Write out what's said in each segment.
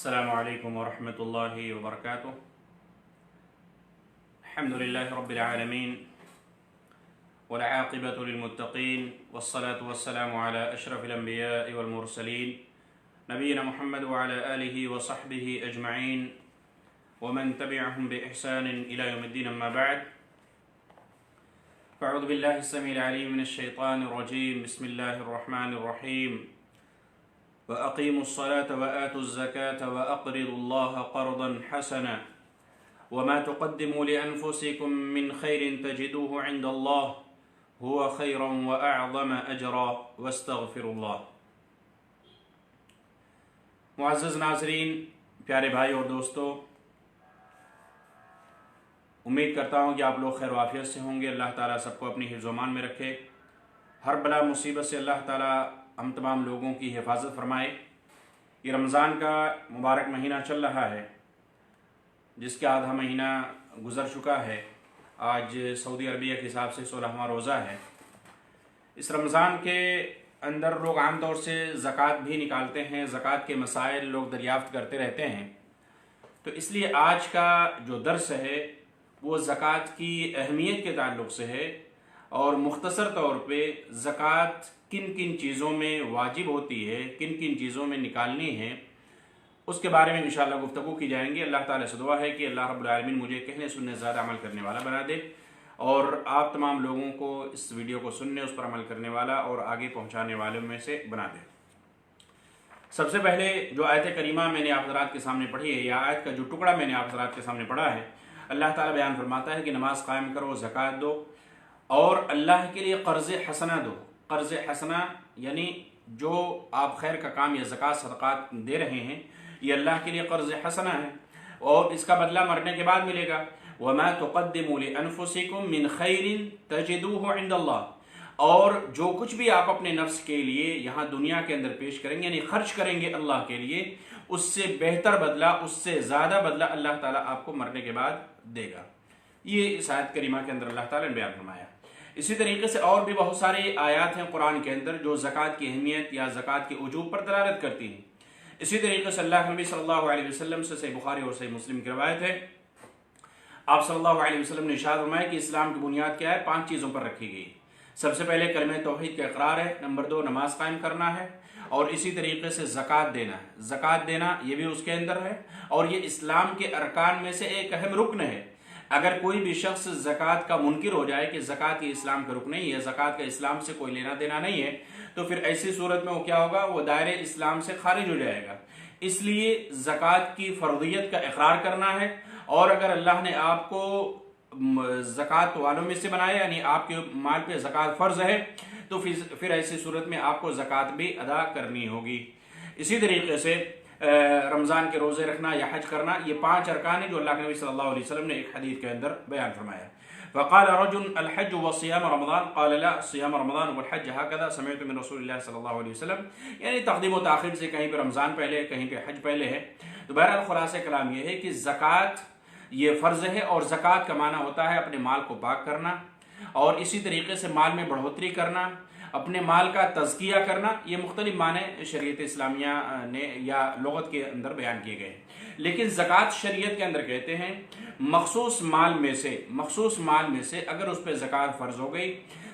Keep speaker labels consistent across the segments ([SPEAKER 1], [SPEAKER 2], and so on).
[SPEAKER 1] अस्सलामु अलैकुम वरहमतुल्लाहि वबरकातुह। अल्हम्दुलिल्लाहि रब्बिल आलमीन वल आक़िबतु लिल मुत्तक़ीन वस्सलातु वस्सलामु अला अशरफिल अंबियाइ वल मुरसलीन नबीना मुहम्मद व अला आलिहि व सहबिहि अजमईन व मन तबिअहुम बि इहसान इला यौमिद्दीन, अम्मा बअद। फ़अऊज़ु बिल्लाहि अस्समीइल अलीम मिनश शैतानिर रजीम। बिस्मिल्लाहिर रहमानिर रहीम। व अक़ीमुस्सलात व आतुज़्ज़कात व अक़रिदुल्लाह क़र्ज़न हसना व मा तुक़द्दिमू लिअन्फ़ुसिकुम मिन ख़ैरिन तजिदूहु इंदल्लाह हुवा ख़ैरन व अअज़म अजरा वस्तग़फ़िरुल्लाह। मुअज़्ज़ज़ नाज़रीन, प्यारे भाई और दोस्तों, उम्मीद करता हूँ कि आप लोग खैर वाफ़ियत से होंगे। अल्लाह ताला सबको अपनी हिफ़्ज़-ओ-मान में रखे, हर बला मुसीबत से अल्लाह ताला हम तमाम लोगों की हिफाजत फरमाए। ये रमज़ान का मुबारक महीना चल रहा है, जिसका आधा महीना गुज़र चुका है। आज सऊदी अरबिया के हिसाब से 16वां रोज़ा है। इस रमज़ान के अंदर लोग आम तौर से ज़कात भी निकालते हैं, ज़कात के मसाइल लोग दरियाफ़्त करते रहते हैं। तो इसलिए आज का जो दर्स है वो ज़कात की अहमियत के ताल्लुक़ से है और मुख्तसर तौर पे ज़कात किन किन चीज़ों में वाजिब होती है, किन किन चीज़ों में निकालनी है, उसके बारे में इंशाअल्लाह गुफ्तगू की जाएंगी। अल्लाह ताला से दुआ है कि अल्लाह रब्बुल आलमीन मुझे कहने सुनने ज़्यादा अमल करने वाला बना दे और आप तमाम लोगों को इस वीडियो को सुनने, उस पर अमल करने वाला और आगे पहुँचाने वालों में से बना दे। सबसे पहले जो आयत करीमा मैंने आप हज़रात के सामने पढ़ी है, या आयत का जो टुकड़ा मैंने आप हज़रात के सामने पढ़ा है, अल्लाह ताला बयान फरमाता है कि नमाज कायम करो, ज़कात दो और अल्लाह के लिए कर्ज़ हसना दो। कर्ज़ हसना यानी जो आप खैर का काम या ज़कात सदक़ात दे रहे हैं, ये अल्लाह के लिए कर्ज़ हसना है और इसका बदला मरने के बाद मिलेगा। वमा तुक़द्दिमू लिअन्फ़ुसिकुम मिन ख़ैरिन तजिदूहु इंदल्लाह। और जो कुछ भी आप अपने नफ्स के लिए यहाँ दुनिया के अंदर पेश करेंगे, यानी खर्च करेंगे अल्लाह के लिए, उससे बेहतर बदला, उससे ज़्यादा बदला अल्लाह ताला आपको मरने के बाद देगा। ये इस आयत करीमा के अंदर अल्लाह ताला ने बयान फरमाया। इसी तरीके से और भी बहुत सारे आयात हैं कुरान के अंदर जो ज़कात की अहमियत या ज़कात के वजूब पर दलालत करती हैं। इसी तरीके से अल्लाह के नबी सल्लल्लाहु अलैहि वसल्लम से सही बुखारी और सही मुस्लिम की रवायत है, आप सल्लल्लाहु अलैहि वसल्लम ने इरशाद फरमाया कि इस्लाम की बुनियाद क्या है? 5 चीज़ों पर रखी गई। सबसे पहले कलमे तौहीद का इकरार है, नंबर 2 नमाज कायम करना है और इसी तरीके से ज़कात देना है। ज़कात देना ये भी उसके अंदर है और ये इस्लाम के अरकान में से एक अहम रुकन है। अगर कोई भी शख्स ज़कात का मुनकिर हो जाए कि ज़कात ये इस्लाम का रुकन नहीं है, ज़कात का इस्लाम से कोई लेना देना नहीं है, तो फिर ऐसी सूरत में वो क्या होगा? वो दायरे इस्लाम से खारिज हो जाएगा। इसलिए ज़कात की फ़र्दियत का इकरार करना है और अगर अल्लाह ने आपको ज़कात वालों में से बनाया, यानी आपके माल पे ज़कात फ़र्ज़ है, तो फिर ऐसी सूरत में आपको ज़कात भी अदा करनी होगी। इसी तरीके से रमज़ान के रोज़े रखना या हज करना, ये 5 अरकान हैं जो अल्लाह के नबी सल्लल्लाहु अलैहि वसल्लम ने एक हदीस के अंदर बयान फरमाया। फ़क़ाल रजुल अल हज व सियाम रमज़ान क़ाल ला सियाम रमज़ान वल हज हकज़ा समिअतु मिन रसूलिल्लाह सल्लल्लाहु अलैहि वसल्लम। यानी तक़दीम व ताख़ीर से कहीं पे रमज़ान पहले, कहीं पे हज पहले है। तो बहरहाल ख़ुलासा कलाम ये है कि ज़कात ये फ़र्ज़ है और ज़कात का माना होता है अपने माल को पाक करना और इसी तरीके से माल में बढ़ोतरी करना, अपने माल का तज़किया करना। ये मुख्तलिफ माने शरीयत इस्लामिया ने या लुग़त के अंदर बयान किए गए। लेकिन ज़कात शरीयत के अंदर कहते हैं मखसूस माल में से अगर उस पर ज़कात फ़र्ज़ हो गई,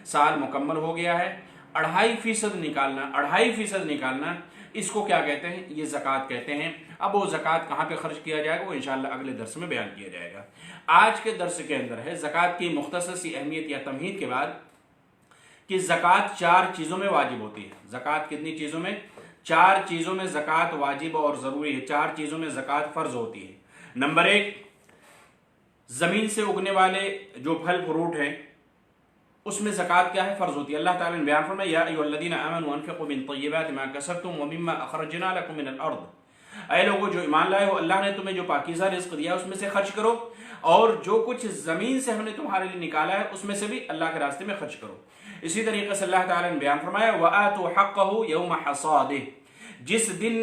[SPEAKER 1] साल मुकम्मल हो गया है, 2.5% निकालना, इसको क्या कहते हैं? ये ज़कात कहते हैं। अब वो ज़कात कहाँ पे खर्च किया जाएगा वो इंशाअल्लाह अगले दर्स में बयान किया जाएगा। आज के दर्स के अंदर है ज़कात की मुख्तसर सी अहमियत या तमहीद के बाद कि ज़कात 4 चीज़ों में वाजिब होती है। ज़कात कितनी चीज़ों में? 4 चीज़ों में ज़कात वाजिब और ज़रूरी है। 4 चीज़ों में ज़कात फ़र्ज़ होती है। नंबर 1, ज़मीन से उगने वाले जो फल फ्रूट हैं उसमें ज़कात क्या है? फ़र्ज़ होती है। अल्लाह ताला ने बयान फरमाया या अय्युहल्लज़ीना आमनू अनफ़िक़ू मिन तय्यिबाति मा कसबतुम व मिम्मा अख़रजना लकुम मिनल अर्द। ऐ लोगों जो ईमान लाए हो, अल्लाह ने तुम्हें जो पाकीज़ा रिज़्क़ दिया उसमें से खर्च करो और जो कुछ ज़मीन से हमने तुम्हारे लिए निकाला है उसमें से भी अल्लाह के रास्ते में खर्च करो। इसी तरीके से अल्लाह ताला ने बयान फरमाया व आतू हक़्क़हु यौम हसादिह। जिस दिन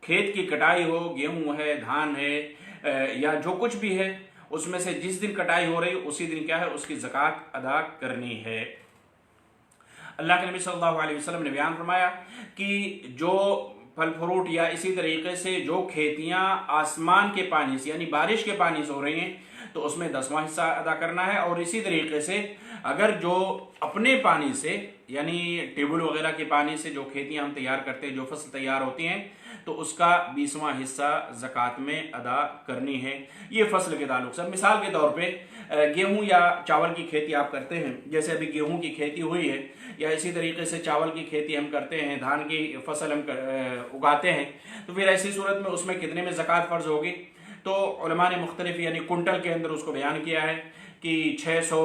[SPEAKER 1] खेत की कटाई हो, गेहूँ है, धान है या जो कुछ भी है, उसमें से जिस दिन कटाई हो रही उसी दिन क्या है? उसकी ज़कात अदा करनी है। अल्लाह के नबी सल्लल्लाहु अलैहि वसल्लम ने बयान फरमाया कि जो फल फ्रूट या इसी तरीके से जो खेतियां आसमान के पानी से यानी बारिश के पानी से हो रही हैं तो उसमें 10वां हिस्सा अदा करना है। और इसी तरीके से अगर जो अपने पानी से यानी ट्यूबवेल वगैरह के पानी से जो खेतियां हम तैयार करते हैं, जो फसल तैयार होती हैं, तो उसका 20वां हिस्सा ज़कात में अदा करनी है। ये फसल के ताल्लुक से। मिसाल के तौर पे गेहूं या चावल की खेती आप करते हैं, जैसे अभी गेहूं की खेती हुई है, या इसी तरीके से चावल की खेती हम करते हैं, धान की फसल हम उगाते हैं, तो फिर ऐसी सूरत में उसमें कितने में ज़कात फ़र्ज होगी? तो उलमा ने मुख्तलिफ यानी कुंटल के अंदर उसको बयान किया है कि 600,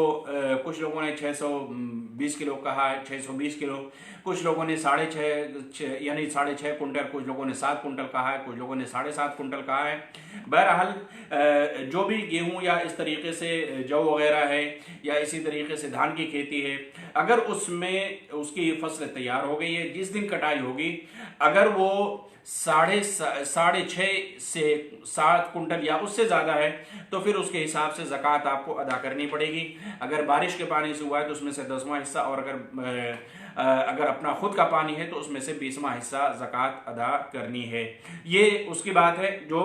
[SPEAKER 1] कुछ लोगों ने 620 किलो कहा है, 620 किलो, कुछ लोगों ने 6.5 यानी 6.5 कुंटल, कुछ लोगों ने 7 कुंटल कहा है, कुछ लोगों ने 7.5 कुंटल कहा है। बहरहाल जो भी गेहूं या इस तरीके से जौ वगैरह है या इसी तरीके से धान की खेती है, अगर उसमें उसकी फसल तैयार हो गई है, जिस दिन कटाई होगी, अगर वो 6.5 से 7 कुंटल या उससे ज़्यादा है तो फिर उसके हिसाब से ज़कात आपको अदा करनी पड़ेगी। अगर बारिश के पानी से हुआ है तो उसमें से 10वां हिस्सा, और अगर अपना खुद का पानी है तो उसमें से 20वां हिस्सा ज़कात अदा करनी है। ये उसकी बात है जो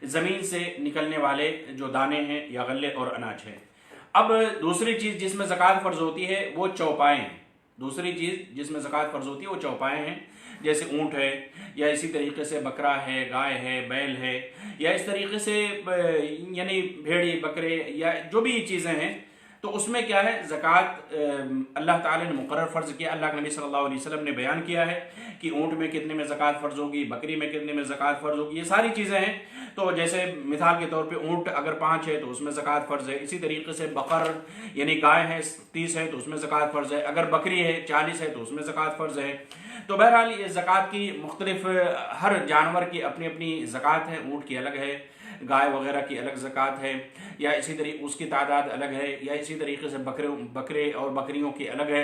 [SPEAKER 1] ज़मीन से निकलने वाले जो दाने हैं या गल्ले और अनाज है। अब दूसरी चीज़ जिसमें ज़कात फ़र्ज होती है वो चौपाएँ हैं। दूसरी चीज़ जिसमें ज़कात फ़र्ज होती है वो चौपाएँ हैं, जैसे ऊँट है या इसी तरीके से बकरा है, गाय है, बैल है, या इस तरीके से यानी भेड़ी, बकरे या जो भी चीज़ें हैं, तो उसमें क्या है, ज़कात अल्लाह ताला ने मुकर्रर फ़र्ज़ किया। अल्लाह के नबी सल्लल्लाहु अलैहि वसल्लम ने बयान किया है कि ऊँट में कितने में ज़कात फ़र्ज़ होगी, बकरी में कितने में ज़कात फ़र्ज़ होगी, ये सारी चीज़ें हैं। तो जैसे मिसाल के तौर पे ऊँट अगर 5 है तो उसमें ज़कात फ़र्ज़ है। इसी तरीके से बकर यानी गाय है 30 है तो उसमें ज़कात फ़र्ज़ है। अगर बकरी है 40 है तो उसमें ज़कात फ़र्ज़ है। तो बहरहाल ये ज़कात की मुख्तलिफ, हर जानवर की अपनी अपनी ज़कात है। ऊँट की अलग है, गाय वगैरह की अलग ज़कात है, या इसी तरीके उसकी तादाद अलग है, या इसी तरीके से बकरे और बकरियों की अलग है।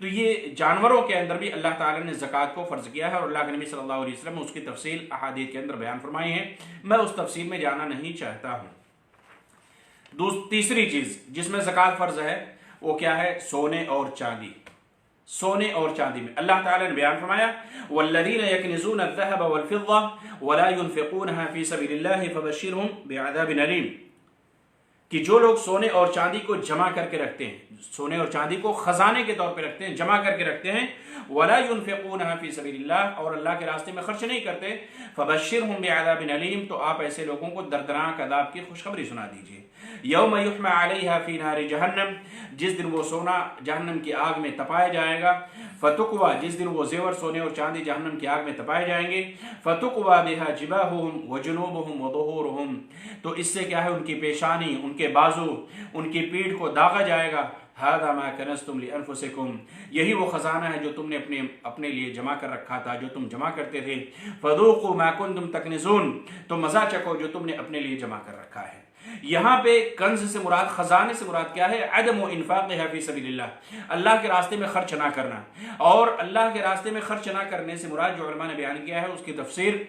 [SPEAKER 1] तो ये जानवरों के अंदर भी अल्लाह ताला ने ज़कात को फ़र्ज़ किया है और अल्लाह के नबी सल्लल्लाहु अलैहि वसल्लम उसकी तफसील अहादीथ के अंदर बयान फरमाई है। मैं उस तफसील में जाना नहीं चाहता हूँ। तीसरी चीज़ जिसमें ज़कात फ़र्ज़ है वो क्या है? सोने और चांदी। सोने और चांदी में अल्लाह ताला ने बयान फरमाया, वल्लज़ीना यकनिज़ून अज़्ज़हब वल-फ़िद्दा वला युनफ़िक़ूनहा फ़ी सबीलिल्लाहि फ़बश्शिरहुम बिअज़ाबिन अलीम, कि जो लोग सोने और चांदी को जमा करके रखते हैं, सोने और चांदी को खजाने के तौर पे रखते हैं, जमा करके रखते हैं, वला युनफ़िक़ूनहा फ़ी सबीलिल्लाह, और अल्लाह के रास्ते में खर्च नहीं करते, फ़बश्शिरहुम बिअज़ाबिन अलीम, तो आप ऐसे लोगों को दर्दनाक अज़ाब की खुशखबरी सुना दीजिए। यौम युहमा अलैहा फ़ी नारि जहन्नम, जिस दिन वो सोना जहन्नम की आग में तपाया जाएगा, फतुकवा, जिस दिन वो जेवर सोने और चांदी जहन्नम की आग में तपाए जाएंगे, फतुकवा बिहा जिबाहुहुम व जुनूबुहुम व ज़ुहूरुहुम, तो इससे क्या है, उनकी पेशानी, उनके बाजू, उनकी पीठ को दागा जाएगा। हादा मा कनज़्तुम लिअन्फुसिकुम, यही वो खजाना है जो तुमने अपने लिए जमा कर रखा था, जो तुम जमा करते थे। फदूक़ू मा कुन्तुम तकनिज़ून, तो मज़ा चखो जो तुमने अपने लिए जमा कर रखा है। यहाँ पे कंज से मुराद, खजाने से मुराद क्या है? अदम इन्फाक़ फ़ी सबीलिल्लाह, अल्लाह के रास्ते में खर्च ना करना। और अल्लाह के रास्ते में खर्च ना करने से मुराद जो उलमा ने बयान किया है उसकी तफसीर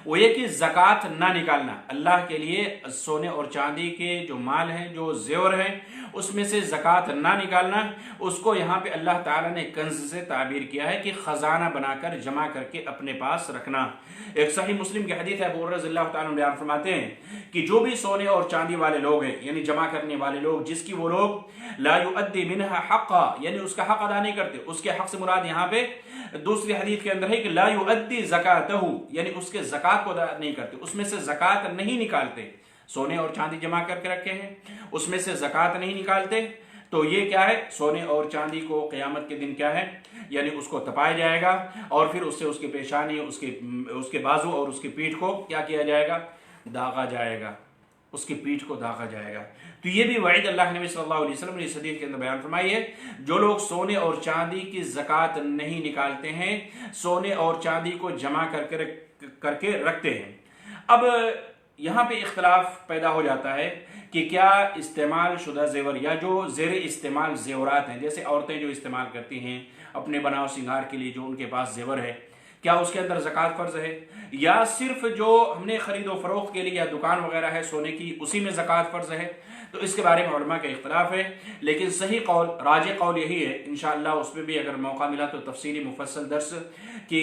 [SPEAKER 1] वो ये कि ज़कात ना निकालना। अल्लाह के लिए सोने और चांदी के जो माल हैं, जो जेवर हैं, उसमें से ज़कात ना निकालना, उसको यहाँ पे अल्लाह ताला ने कंज से ताबीर किया है कि ख़जाना बनाकर जमा करके अपने पास रखना। एक सही मुस्लिम की हदीस है, अबू हुरैरा रज़ियल्लाहु ताला अन्हु बयान फरमाते हैं कि जो भी सोने और चांदी वाले लोग हैं, यानी जमा करने वाले लोग, जिसकी वो लोग ला युअद्दी मिनहा हक़्क़ा, यानी उसका हक अदा नहीं करते, उसके हक से मुराद यहाँ पे दूसरी हदीस के अंदर है कि ला युअद्दी ज़कातहु, यानी उसके ज़कात को अदा नहीं करते, उसमें से ज़कात नहीं निकालते। सोने और चांदी जमा करके रखे हैं, उसमें से ज़कात नहीं निकालते, तो ये क्या है? सोने और चांदी को क़यामत के दिन क्या है, यानी उसको तपाया जाएगा और फिर उससे उसकी पेशानी, उसके बाजू और उसकी पीठ को क्या किया जाएगा? दागा जाएगा, उसकी पीठ को दागा जाएगा। तो ये भी वईद अल्लाह के नबी सल्लल्लाहु अलैहि वसल्लम ने इस हदीस के अंदर बयान फरमाई है। जो लोग सोने और चांदी की ज़कात नहीं निकालते हैं, सोने और चांदी को जमा करके रखते हैं। अब यहाँ पे इख्तलाफ पैदा हो जाता है कि क्या इस्तेमाल शुदा जेवर या जो ज़ेर इस्तेमाल जेवरात हैं, जैसे औरतें जो इस्तेमाल करती हैं अपने बनाव सिंगार के लिए, जो उनके पास जेवर है, क्या उसके अंदर ज़कात फ़र्ज़ है, या सिर्फ जो हमने ख़रीदो फ़रोख्त के लिए या दुकान वगैरह है सोने की, उसी में ज़कात फ़र्ज़ है? तो इसके बारे में उलमा का इख्तलाफ है, लेकिन सही कौल, राज कौल यही है, इंशाअल्लाह उसमें भी अगर मौका मिला तो तफसीली मुफस्सल दर्स की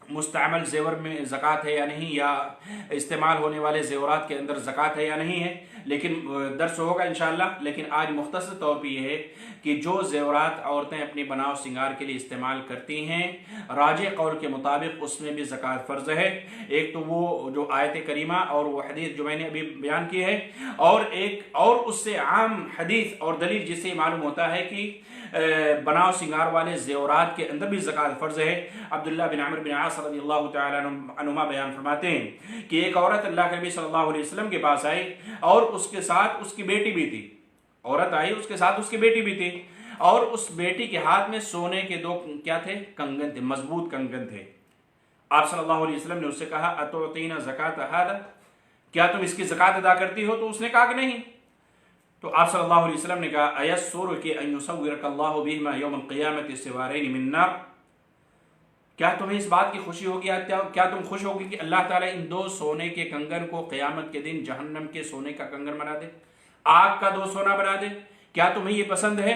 [SPEAKER 1] मुस्तअमल जेवर में ज़कात है या नहीं, या इस्तेमाल होने वाले जेवरात के अंदर ज़कात है या नहीं है, लेकिन दर्स होगा इंशाअल्लाह। लेकिन आज मुख्तसर तौर पे ये है कि जो जेवरात औरतें अपनी बनाव सिंगार के लिए इस्तेमाल करती हैं, राजे कौल के मुताबिक उसमें भी ज़कात फ़र्ज है। एक तो वो जो आयत करीमा और वो हदीस जो मैंने अभी बयान की है, और एक और उससे आम हदीस और दलील जिससे मालूम होता है कि बनाव सिंगार वाले जेवरात के अंदर भी ज़कात फ़र्ज है। अब्दुल्लाह बिन अमर बिन आस रज़ियल्लाहु तआला अन्हुमा बयान फरमाते हैं कि एक औरत अल्लाह के नबी सल्लल्लाहु अलैहि वसल्लम के पास आई और उसके साथ उसकी बेटी भी थी। औरत आई, उसके साथ उसकी बेटी भी थी, और उस बेटी के हाथ में सोने के दो क्या थे? कंगन थे, मजबूत कंगन थे। आप सल्लल्लाहु अलैहि वसल्लम ने उससे कहा अतुतीना ज़कात हादा, क्या तुम इसकी ज़कात अदा करती हो? तो उसने कहा कि नहीं। तो आप सल्लल्लाहु अलैहि वसल्लम ने कहा अयस्सुर के अन युसव्विरकल्लाहु बिहिमा यौमल क़ियामति सिवारैन मिन नार, क्या तुम्हें इस बात की खुशी होगी, क्या तुम खुश होगी कि अल्लाह ताला इन दो सोने के कंगन को क़यामत के दिन जहन्नम के सोने का कंगन बना दे, आग का दो सोना बना दे? क्या तुम्हें ये पसंद है?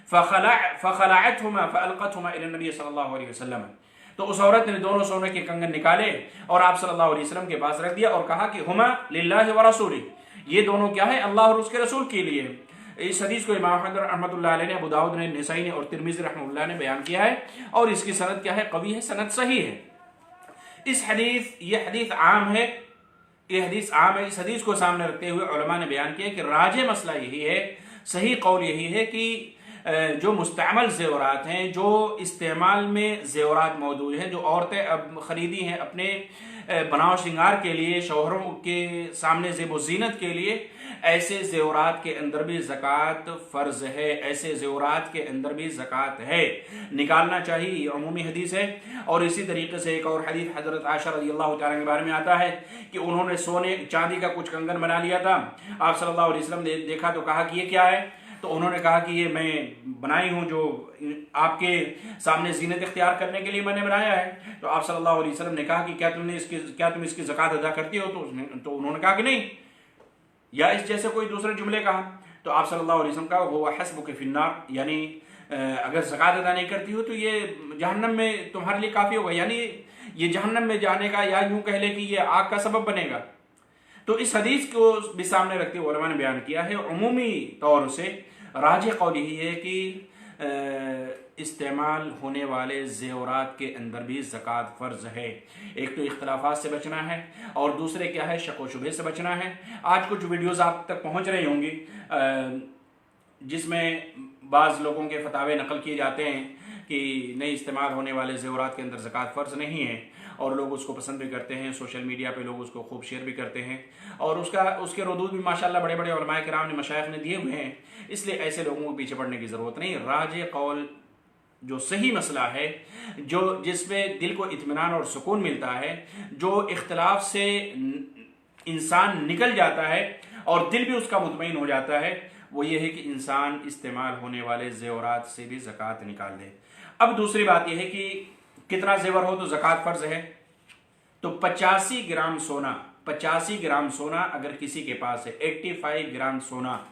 [SPEAKER 1] फ़ख़लअतहुमा फ़अल्क़तहुमा इला नबी सल्लल्लाहु अलैहि वसल्लम, तो उस औरत ने दोनों सोने के कंगन निकाले और आप सल्लल्लाहु अलैहि वसल्लम के पास रख दिया और कहा कि हुमा लिल्लाहि व रसूलिही, ये दोनों क्या है? अल्लाह और उसके रसूल के लिए। इस हदीस को इमाम अहमद रहमतुल्लाह अलैह ने, अबू दाऊद ने, नसाई ने और तिरमिज़ी रहमतुल्लाह ने बयान किया है, और इसकी सनद क्या है? कवी है, सनद सही है। ये हदीस आम है, ये हदीस आम है। इस हदीस को सामने रखते हुए उलमा ने बयान किया कि राजे मसला यही है, सही कौल यही है कि जो मुस्तअमल जेवरात हैं, जो इस्तेमाल में जेवरात मौजूद हैं, जो औरतें अब ख़रीदी हैं अपने बनाव श्रृंगार के लिए, शौहरों के सामने ज़ेब व ज़ीनत के लिए, ऐसे जेवरात के अंदर भी ज़कात फ़र्ज है, ऐसे जेवरात के अंदर भी ज़कात है, निकालना चाहिए। ये अमूमी हदीस है। और इसी तरीके से एक और हदीस हज़रत आयशा रज़ियल्लाहु तआला के बारे में आता है कि उन्होंने सोने चांदी का कुछ कंगन बना लिया था। आप सल्लल्लाहु अलैहि वसल्लम ने देखा तो कहा कि ये क्या है? तो उन्होंने कहा कि ये मैं बनाई हूँ, जो आपके सामने ज़ीनत इख्तियार करने के लिए मैंने बनाया है। तो आप सल्लल्लाहु अलैहि वसल्लम ने कहा कि क्या तुम इसकी ज़कात अदा करती हो? तो उन्होंने कहा कि नहीं, या इस जैसे कोई दूसरे जुमले कहा। तो आप सल्लल्लाहु अलैहि वसल्लम कहा वो हस्बुक फिन्नार, यानी अगर ज़कात अदा नहीं करती हो तो ये जहन्नम में तुम्हारे लिए काफ़ी होगा, यानी ये जहन्नम में जाने का, या यूँ कह ले कि ये आग का सबब बनेगा। तो इस हदीस को भी सामने रखते हुए उलमा ने बयान किया है, उमूमी तौर से राजिह कौल यही है कि इस्तेमाल होने वाले जेवरात के अंदर भी ज़कात फ़र्ज है। एक तो इख्तलाफात से बचना है, और दूसरे क्या है? शक व शुबहे से बचना है। आज कुछ वीडियोज़ आप तक पहुँच रही होंगी जिसमें बाज़ लोगों के फतावे नकल किए जाते हैं कि नहीं, इस्तेमाल होने वाले जेवरात के अंदर ज़कात फ़र्ज नहीं है, और लोग उसको पसंद भी करते हैं। सोशल मीडिया पे लोग उसको खूब शेयर भी करते हैं, और उसके रदूद भी माशाल्लाह बड़े बड़े उलमाए किराम ने, मशाइख ने दिए हुए हैं। इसलिए ऐसे लोगों को पीछे पड़ने की ज़रूरत नहीं। राजे कौल जो सही मसला है, जो जिसमें दिल को इत्मीनान और सुकून मिलता है, जो इख्तलाफ से इंसान निकल जाता है और दिल भी उसका मुतमईन हो जाता है, वो ये है कि इंसान इस्तेमाल होने वाले जेवरात से भी ज़कात निकाल दे। अब दूसरी बात यह है कि कितना जेवर हो तो ज़कात फ़र्ज है। तो 85 ग्राम सोना, 85 ग्राम सोना अगर किसी के पास है, 85 ग्राम सोना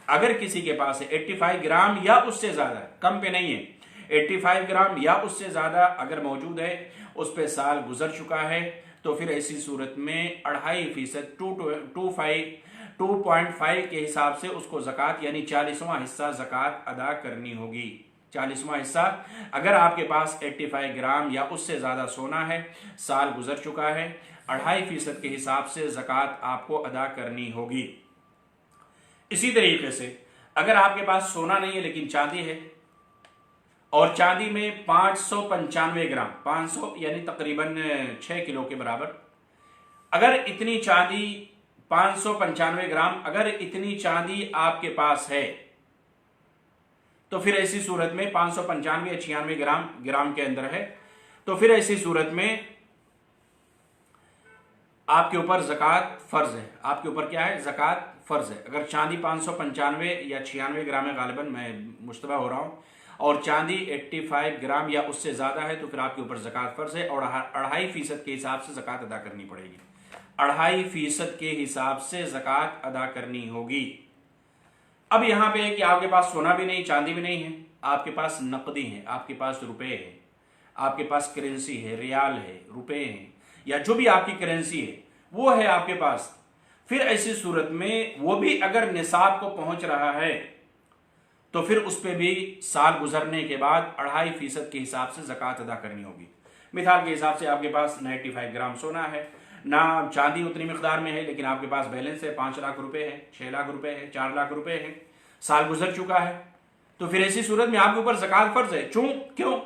[SPEAKER 1] अगर किसी के पास है, 85 ग्राम या उससे ज़्यादा, कम पे नहीं है, 85 ग्राम या उससे ज़्यादा अगर मौजूद है, उस पर साल गुजर चुका है, तो फिर ऐसी सूरत में 2.5% 2.5 के हिसाब से उसको ज़कात यानी 40वां हिस्सा ज़कात अदा करनी होगी। 40वां हिस्सा, अगर आपके पास 85 ग्राम या उससे ज़्यादा सोना है, साल गुजर चुका है, 2.5% के हिसाब से ज़कात आपको अदा करनी होगी। इसी तरीके से अगर आपके पास सोना नहीं है लेकिन चांदी है, और चांदी में 595 ग्राम, 500 यानी तकरीबन 6 किलो के बराबर, अगर इतनी चांदी 595 ग्राम अगर इतनी चांदी आपके पास है, तो फिर ऐसी सूरत में 595 या 96 ग्राम के अंदर है, तो फिर ऐसी सूरत में आपके ऊपर ज़कात फ़र्ज है। आपके ऊपर क्या है? ज़कात फ़र्ज है। अगर चांदी 595 या 96 ग्राम है, गालिबन मैं मुश्तबा हो रहा हूँ, और चांदी 85 ग्राम या उससे ज़्यादा है, तो फिर आपके ऊपर ज़कात फ़र्ज है, और 2.5% के हिसाब से ज़कात अदा करनी पड़ेगी। 2.5% के हिसाब से ज़कात अदा करनी होगी। अब यहाँ पे है कि आपके पास सोना भी नहीं, चांदी भी नहीं है, आपके पास नकदी है, आपके पास रुपए है। आपके पास करेंसी है, रियाल है, रुपए हैं, या जो भी आपकी करेंसी है वो है आपके पास, फिर ऐसी सूरत में वो भी अगर निसाब को पहुंच रहा है तो फिर उस पर भी साल गुजरने के बाद 2.5% के हिसाब से ज़कात अदा करनी होगी। मिसाल के हिसाब से आपके पास 95 ग्राम सोना है, ना चांदी उतनी मिकदार में है, लेकिन आपके पास बैलेंस है 5 लाख रुपए है, 6 लाख रुपए है, 4 लाख रुपए है, साल गुजर चुका है, तो फिर ऐसी सूरत में आपके ऊपर ज़कात फर्ज है। क्यों?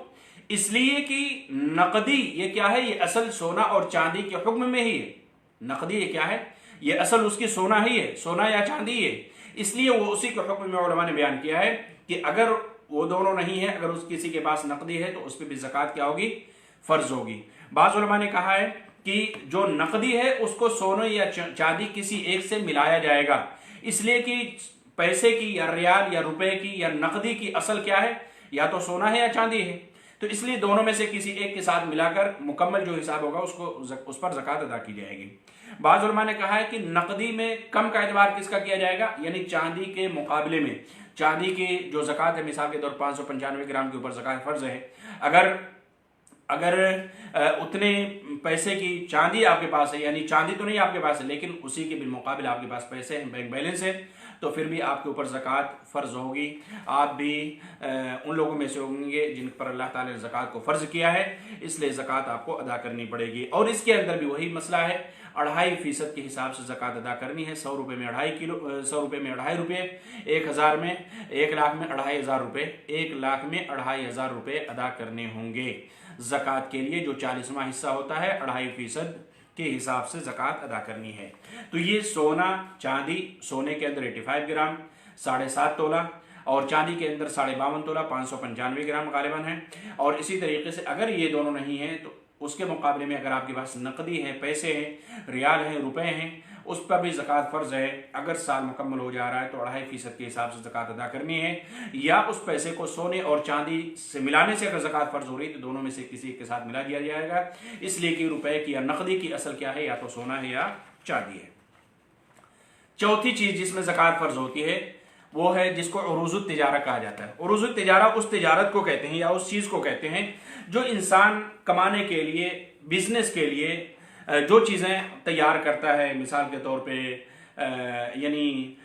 [SPEAKER 1] इसलिए कि नकदी ये क्या है, ये असल सोना और चांदी के हुक्म में ही है। नकदी ये क्या है, ये असल उसकी सोना ही है, सोना या चांदी है, इसलिए वो उसी के हुक्म में उलमा ने बयान किया है कि अगर वो दोनों नहीं है, अगर उस किसी के पास नकदी है तो उस पर भी ज़कात क्या होगी, फर्ज होगी। बाज़ उलमा ने कहा है कि जो नकदी है उसको सोने या चांदी किसी एक से मिलाया जाएगा, इसलिए कि पैसे की या रियाल या रुपए की या नकदी की असल क्या है, या तो सोना है या चांदी है, तो इसलिए दोनों में से किसी एक के साथ मिलाकर मुकम्मल जो हिसाब होगा उसको उस पर ज़कात अदा की जाएगी। बाज़ उलमा ने कहा है कि नकदी में कम का एतबार किसका किया जाएगा, यानी चांदी के मुकाबले में चांदी की जो ज़कात है, मिसाल के तौर 595 ग्राम के ऊपर ज़कात फर्ज है, अगर उतने पैसे की चांदी आपके पास है, यानी चांदी तो नहीं आपके पास है लेकिन उसी के बिलमुकाबिल आपके पास पैसे हैं, बैंक बैलेंस है, तो फिर भी आपके ऊपर ज़कात फ़र्ज होगी। आप भी उन लोगों में से होंगे जिन पर अल्लाह ताला ने ज़कात को फ़र्ज किया है, इसलिए ज़कात आपको अदा करनी पड़ेगी। और इसके अंदर भी वही मसला है, 2.5% के हिसाब से ज़कात अदा करनी है। 100 रुपये में 2.5 किलो, 100 रुपये में 2.5 रुपये, 1000 में, 1 लाख में 2.5 रुपये, 1 लाख में 2.5 रुपये अदा करने होंगे ज़कात के लिए। जो 40वां हिस्सा होता है 2.5% के हिसाब से ज़कात अदा करनी है। तो ये सोना चांदी, सोने के अंदर 85 ग्राम 7.5 तोला और चांदी के अंदर 52.5 तोला 595 ग्राम गालिबन है। और इसी तरीके से अगर ये दोनों नहीं हैं तो उसके मुकाबले में अगर आपके पास नकदी है, पैसे हैं, रियाल हैं, रुपए हैं, उस पर भी ज़कात फ़र्ज है। अगर साल मुकम्मल हो जा रहा है तो 2.5% के हिसाब से ज़कात अदा करनी है, या उस पैसे को सोने और चांदी से मिलाने से अगर ज़कात फ़र्ज हो रही तो दोनों में से किसी के साथ मिला दिया जाएगा, इसलिए कि रुपए की या नकदी की असल क्या है, या तो सोना है या चांदी है। चौथी चीज़ जिसमें ज़कात फ़र्ज होती है वो है जिसको उरूज़ुत तिजारा कहा जाता है। उरूज़ुत तिजारा उस तिजारत को कहते हैं या उस चीज़ को कहते हैं जो इंसान कमाने के लिए, बिजनेस के लिए जो चीज़ें तैयार करता है। मिसाल के तौर पे यानी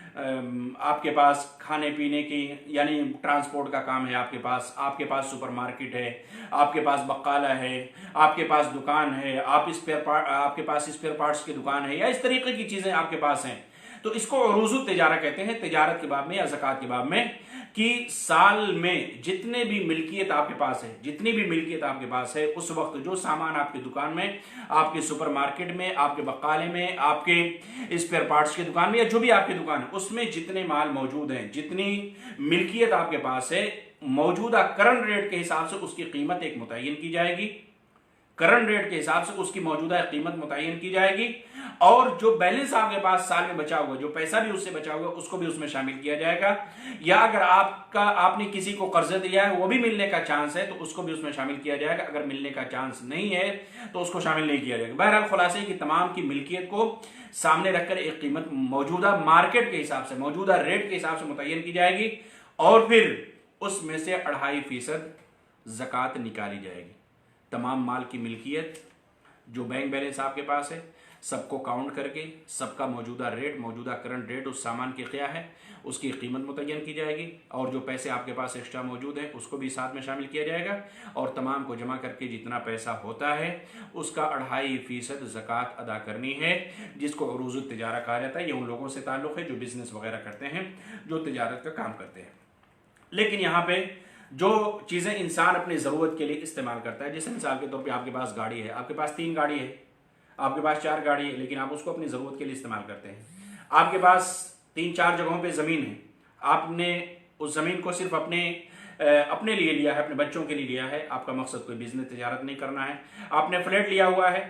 [SPEAKER 1] आपके पास खाने पीने की, यानी ट्रांसपोर्ट का काम है आपके पास सुपरमार्केट है, आपके पास बक्काला है, आपके पास दुकान है, आपके पास स्पेयर पार्ट्स की दुकान है, या इस तरीके की चीज़ें आपके पास हैं, तो इसको उरूज़ुत तिजारा कहते हैं तिजारत के बाब में या ज़कात के बाब में, कि साल में जितने भी मिल्कियत आपके पास है, जितनी भी मिल्कियत आपके पास है, उस वक्त जो सामान आपकी दुकान में, आपके सुपरमार्केट में, आपके बक्काले में, आपके स्पेयर पार्ट्स की दुकान में, या जो भी आपकी दुकान है उसमें जितने माल मौजूद हैं, जितनी मिल्कियत आपके पास है, मौजूदा करंट रेट के हिसाब से उसकी कीमत एक मुतय्यन की जाएगी। करंट रेट के हिसाब से उसकी मौजूदा कीमत मुतय्यन की जाएगी, और जो बैलेंस आपके पास साल में बचा हुआ, जो पैसा भी उससे बचा हुआ, उसको भी उसमें शामिल किया जाएगा। या अगर आपने किसी को कर्ज दिया है, वो भी मिलने का चांस है, तो उसको भी उसमें शामिल किया जाएगा। अगर मिलने का चांस नहीं है तो उसको शामिल नहीं किया जाएगा। बहरहाल खुलासे की तमाम की मिल्कियत को सामने रखकर एक कीमत मौजूदा मार्केट के हिसाब से, मौजूदा रेट के हिसाब से मुतय्यन की जाएगी, और फिर उसमें से 2.5% ज़कात निकाली जाएगी। तमाम माल की मिल्कियत, जो बैंक बैलेंस आपके पास है, सबको काउंट करके सबका मौजूदा रेट, मौजूदा करंट रेट उस सामान की क्या है, उसकी कीमत मुतय्यन की जाएगी, और जो पैसे आपके पास एक्स्ट्रा मौजूद है उसको भी साथ में शामिल किया जाएगा, और तमाम को जमा करके जितना पैसा होता है उसका 2.5% ज़कात अदा करनी है, जिसको उरूज़ुत तिजारा कहा जाता है। ये उन लोगों से ताल्लुक़ है जो बिज़नेस वगैरह करते हैं, जो तिजारत का काम करते हैं। लेकिन यहाँ पे जो चीज़ें इंसान अपनी ज़रूरत के लिए इस्तेमाल करता है, जैसे मिसाल के तौर पे आपके पास गाड़ी है, आपके पास 3 गाड़ी है, आपके पास 4 गाड़ी है, लेकिन आप उसको अपनी ज़रूरत के लिए इस्तेमाल करते हैं। आपके पास 3-4 जगहों पे ज़मीन है, आपने उस ज़मीन को सिर्फ अपने लिए लिया है, अपने बच्चों के लिए लिया है, आपका मकसद कोई बिज़नेस तिजारत नहीं करना है। आपने फ्लैट लिया हुआ है,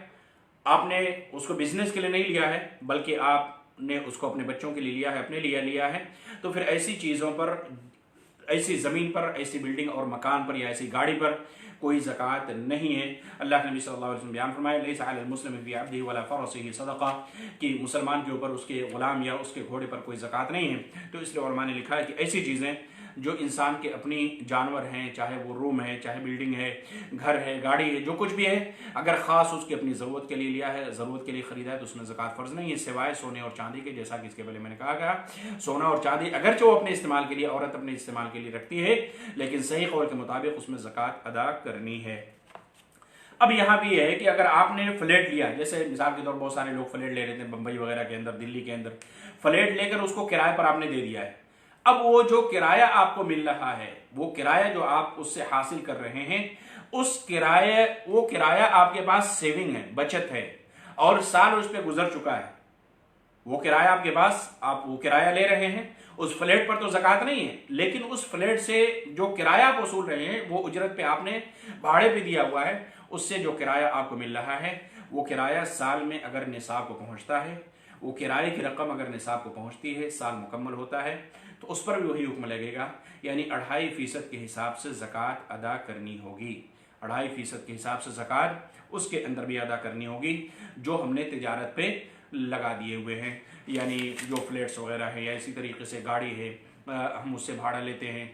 [SPEAKER 1] आपने उसको बिज़नेस के लिए नहीं लिया है, बल्कि आपने उसको अपने बच्चों के लिए लिया है, अपने लिए लिया है। तो फिर ऐसी चीज़ों पर, ऐसी ज़मीन पर, ऐसी बिल्डिंग और मकान पर, या ऐसी गाड़ी पर कोई ज़कात नहीं है। अल्लाह के नबी सल्लल्लाहु अलैहि वसल्लम बयान फरमाए, लैसा अलल मुस्लिम फी अब्दिही वला फरसिही सदक़ा, कि मुसलमान के ऊपर उसके ग़ुलाम या उसके घोड़े पर कोई ज़कात नहीं है। तो इसलिए उलमा ने लिखा है कि ऐसी चीज़ें जो इंसान के अपनी जानवर हैं, चाहे वो रूम है, चाहे बिल्डिंग है, घर है, गाड़ी है, जो कुछ भी है, अगर ख़ास उसकी अपनी ज़रूरत के लिए लिया है, ज़रूरत के लिए ख़रीदा है, तो उसमें ज़कात फ़र्ज़ नहीं है, सिवाय सोने और चांदी के। जैसा कि इसके पहले मैंने कहा गया, सोना और चांदी अगरचे वो अपने इस्तेमाल के लिए, औरत अपने इस्तेमाल के लिए रखती है, लेकिन सही कौल के मुताबिक उसमें ज़कात अदा करनी है। अब यहाँ भी है कि अगर आपने फ्लैट लिया, जैसे मिसाल के तौर पर बहुत सारे लोग फ्लैट ले रहे थे बंबई वगैरह के अंदर, दिल्ली के अंदर, फ्लैट लेकर उसको किराए पर आपने दे दिया है। अब वो जो किराया आपको मिल रहा है, वो किराया जो आप उससे हासिल कर रहे हैं, वो किराया आपके पास सेविंग है, बचत है, और साल उस पर गुजर चुका है। वो किराया आपके पास, आप वो किराया ले रहे हैं, उस फ्लैट पर तो ज़कात नहीं है, लेकिन उस फ्लैट से जो किराया आप वसूल रहे हैं, वो उजरत पे आपने भाड़े पे दिया हुआ है, उससे जो किराया आपको मिल रहा है, वो किराया साल में अगर निसाब को पहुंचता है, वो किराए की रकम अगर निसाब को पहुंचती है, साल मुकम्मल होता है, तो उस पर भी वही हुक्म लगेगा, यानी 2.5% के हिसाब से ज़कात अदा करनी होगी। 2.5% के हिसाब से ज़कात उसके अंदर भी अदा करनी होगी जो हमने तिजारत पे लगा दिए हुए हैं, यानी जो फ्लैट्स वगैरह है, या इसी तरीके से गाड़ी है, हम उससे भाड़ा लेते हैं,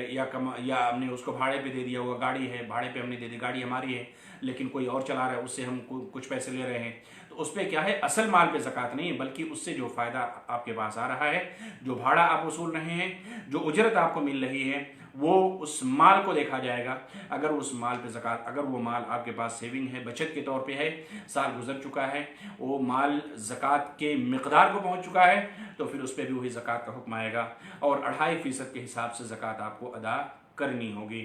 [SPEAKER 1] या हमने उसको भाड़े पे दे दिया हुआ, गाड़ी है भाड़े पे हमने दे दी, गाड़ी हमारी है लेकिन कोई और चला रहा है, उससे हम कुछ पैसे ले रहे हैं, तो उस पर क्या है, असल माल पे ज़कात नहीं है, बल्कि उससे जो फ़ायदा आपके पास आ रहा है, जो भाड़ा आप वसूल रहे हैं, जो उजरत आपको मिल रही है, वो उस माल को देखा जाएगा। अगर उस माल पे ज़कात, अगर वो माल आपके पास सेविंग है, बचत के तौर पे है, साल गुजर चुका है, वो माल ज़कात के मिक़दार को पहुंच चुका है, तो फिर उस पर भी वही ज़कात का हुक्म आएगा, और 2.5% के हिसाब से ज़कात आपको अदा करनी होगी।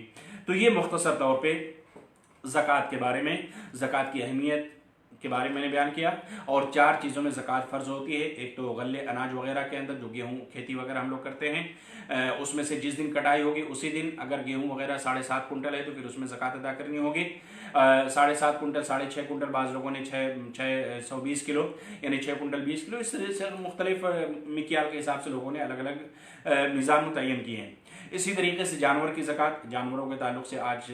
[SPEAKER 1] तो ये मुख्तसर तौर पे ज़कात के बारे में, ज़कात की अहमियत के बारे में मैंने बयान किया। और 4 चीज़ों में ज़कात फ़र्ज़ होती है। एक तो गल्ले अनाज वगैरह के अंदर, जो गेहूँ खेती वगैरह हम लोग करते हैं, उसमें से जिस दिन कटाई होगी उसी दिन अगर गेहूँ वगैरह 7.5 कुंटल है तो फिर उसमें ज़कात अदा करनी होगी। 7.5 कुंटल, 6.5 कुंटल, बाज़ लोगों ने 620 किलो, यानी 6 कुंटल 20 किलो, इस तरह से मुख्तलिफ मिक्यार के हिसाब से लोगों ने अलग अलग निज़ाम मुतय्यन किए हैं। इसी तरीके से जानवर की ज़कात, जानवरों के ताल्लुक से आज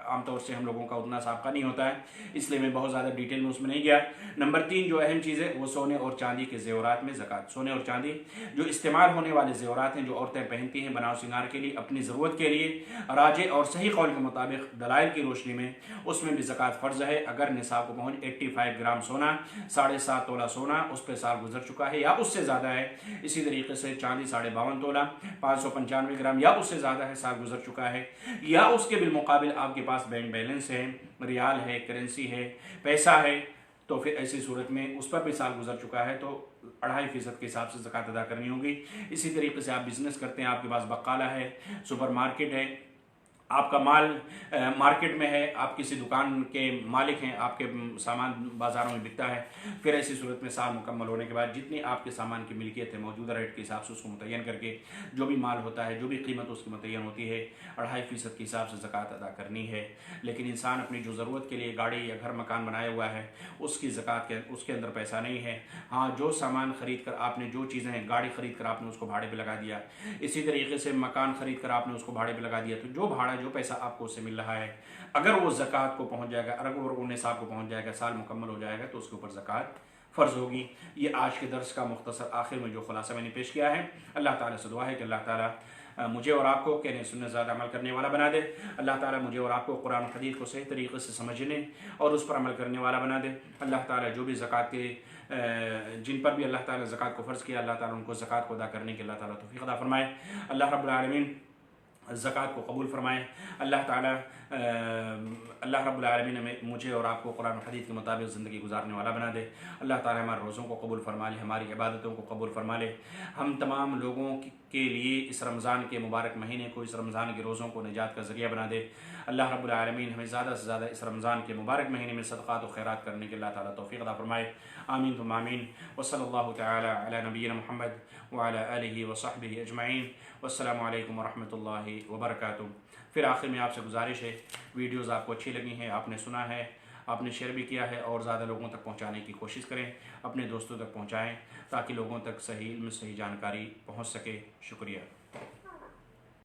[SPEAKER 1] आमतौर से हम लोगों का उतना साबका नहीं होता है, इसलिए मैं बहुत ज़्यादा डिटेल में उसमें नहीं गया। नंबर 3 जो अहम चीज़ है वो सोने और चांदी के ज़ेवरात में ज़कात। सोने और चांदी जो इस्तेमाल होने वाले ज़ेवरात हैं, जो औरतें पहनती हैं बनाव सिंगार के लिए, अपनी ज़रूरत के लिए, राजे और सही कौल के मुताबिक दलाइल की रोशनी में, उसमें भी ज़कात फ़र्ज़ है। अगर निसाब को पहुँच 85 ग्राम सोना, 7.5 तोला सोना उस पर साल गुजर चुका है या उससे ज़्यादा है, इसी तरीके से चांदी 52.5 तोला, 595 ग्राम या उससे ज़्यादा है, साल गुजर चुका है, या उसके बिलमुकाबिल आपके पास बैंक बैलेंस है, रियाल है, करेंसी है, पैसा है, तो फिर ऐसी सूरत में उस पर भी साल गुजर चुका है, तो 2.5% के हिसाब से ज़कात अदा करनी होगी। इसी तरीके से आप बिज़नेस करते हैं, आपके पास बकाला है, सुपरमार्केट है, आपका माल मार्केट में है, आप किसी दुकान के मालिक हैं, आपके सामान बाज़ारों में बिकता है, फिर ऐसी सूरत में साल मुकम्मल होने के बाद जितनी आपके सामान की मिल्कियत है, मौजूदा रेट के हिसाब से उसको मुतय्यन करके जो भी माल होता है, जो भी कीमत उसकी मुतय्यन होती है, 2.5% के हिसाब से ज़कात अदा करनी है। लेकिन इंसान अपनी जो ज़रूरत के लिए गाड़ी या घर मकान बनाया हुआ है, उसकी ज़कात उसके अंदर पैसा नहीं है। हाँ, जो सामान ख़रीद कर आपने, जो चीज़ें हैं, गाड़ी ख़रीद कर आपने उसको भाड़े पर लगा दिया, इसी तरीके से मकान ख़रीद कर आपने उसको भाड़े पर लगा दिया, तो जो भाड़ा, जो पैसा आपको उससे मिल रहा है, अगर वो ज़कात को पहुंच जाएगा, अगर वो निसाब को पहुंच जाएगा, साल मुकम्मल हो जाएगा, तो उसके ऊपर ज़कात फ़र्ज़ होगी। ये आज के दर्स का मुख्तसर आखिर में जो खुलासा मैंने पेश किया है। अल्लाह ताला से दुआ है कि अल्लाह ताला मुझे और आपको कहने सुनने ज़्यादा अमल करने वाला बना दे। अल्लाह ताला मुझे और आपको कुरान हदीस को सही तरीके से समझने और उस पर अमल करने वाला बना दे। अल्लाह ताला जो भी ज़कात के जिन पर भी अल्लाह ताला ज़कात को फ़र्ज़ किया, अल्लाह ताला उनको ज़कात को अदा करने के अल्लाह ताला तौफ़ीक़ अता फ़रमाए। अल्लाह रब्बुल आलमीन ज़कात को कबूल फ़रमाएँ। अल्लाह रब्बुल आलमीन हमें, मुझे और आपको कुरान और हदीस के मुताबिक ज़िंदगी गुजारने वाला बना दे। अल्लाह ताला हमारे रोज़ों को कबूल फ़रमा ले, हमारी इबादतों को कबूल फ़रमा ले। हम तमाम लोगों के लिए इस रमज़ान के मुबारक महीने को, इस रमज़ान के रोज़ों को निजात का ज़रिया बना दे। अल्लाह रब्बुल आलमीन हमें ज़्यादा से ज़्यादा इस रमज़ान के मुबारक महीने में सदक़ात और खैरात करने के अल्लाह ताला तौफ़ीक़ अता फ़रमाए। आमीन तुम आमीन। वसल्लल्लाहु तआला अला नबीना मुहम्मद व अला आलिहि व सहबिहि अजमईन। वस्सलामु अलैकुम व रहमतुल्लाहि व बरकातुहू। फिर आखिर में आपसे गुजारिश है, वीडियोज़ आपको अच्छी लगी हैं, आपने सुना है, आपने शेयर भी किया है, और ज़्यादा लोगों तक पहुँचाने की कोशिश करें, अपने दोस्तों तक पहुँचाएँ, ताकि लोगों तक सही इल्म, सही जानकारी पहुँच सके। शुक्रिया।